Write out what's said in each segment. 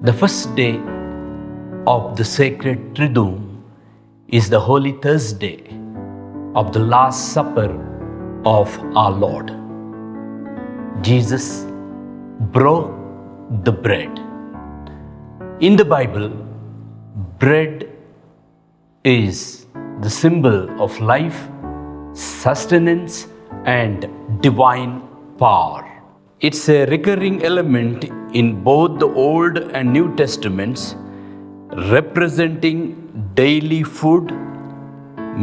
The first day of the sacred Triduum is the Holy Thursday of the Last Supper of our Lord. Jesus broke the bread. In the Bible, bread is the symbol of life, sustenance, and divine power. It's a recurring element in both the Old and New Testaments, representing daily food,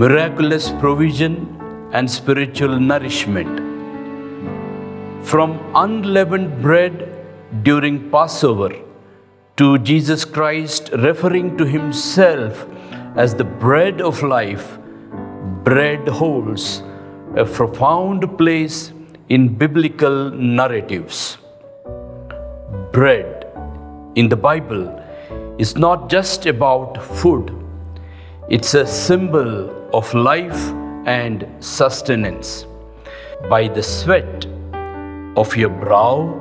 miraculous provision, and spiritual nourishment. From unleavened bread during Passover to Jesus Christ referring to himself as the bread of life, bread holds a profound place in biblical narratives. Bread in the Bible is not just about food, it's a symbol of life and sustenance. By the sweat of your brow,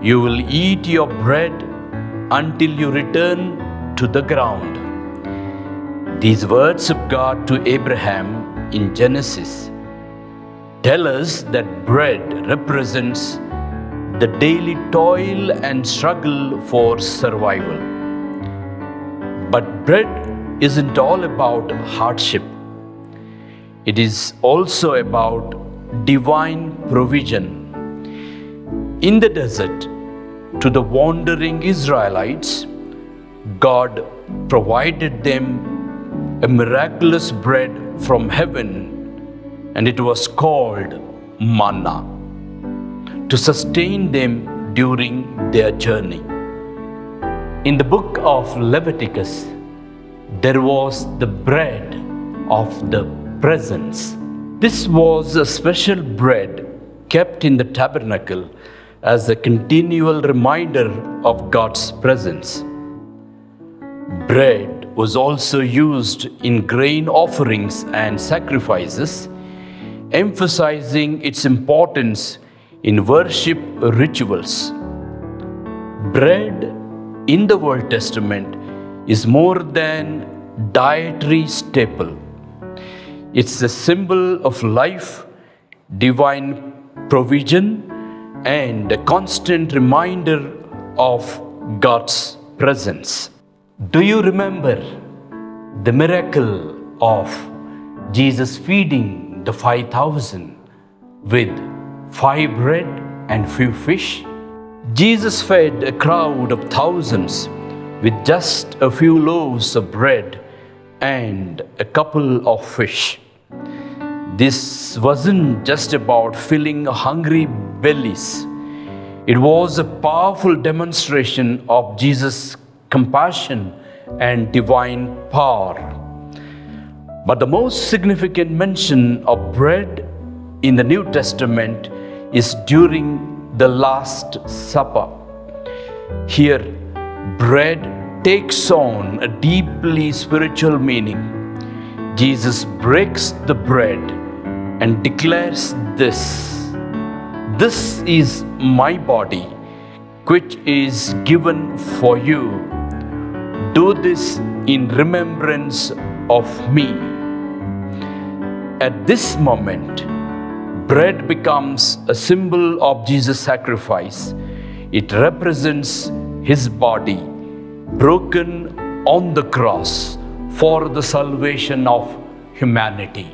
you will eat your bread until you return to the ground. These words of God to Abraham in Genesis tell us that bread represents the daily toil and struggle for survival. But bread isn't all about hardship. It is also about divine provision. In the desert, to the wandering Israelites, God provided them a miraculous bread from heaven, and it was called manna, to sustain them during their journey. In the book of Leviticus, there was the bread of the presence. This was a special bread kept in the tabernacle as a continual reminder of God's presence. Bread was also used in grain offerings and sacrifices, emphasizing its importance in worship rituals. Bread in the Old Testament is more than dietary staple. It's a symbol of life, divine provision, and a constant reminder of God's presence. Do you remember the miracle of Jesus feeding the 5,000 with 5 bread and few fish? Jesus fed a crowd of thousands with just a few loaves of bread and a couple of fish. This wasn't just about filling hungry bellies. It was a powerful demonstration of Jesus' compassion and divine power. But the most significant mention of bread in the New Testament is during the Last Supper. Here, bread takes on a deeply spiritual meaning. Jesus breaks the bread and declares this: "This is my body, which is given for you. Do this in remembrance of me." At this moment, bread becomes a symbol of Jesus' sacrifice. It represents his body broken on the cross for the salvation of humanity.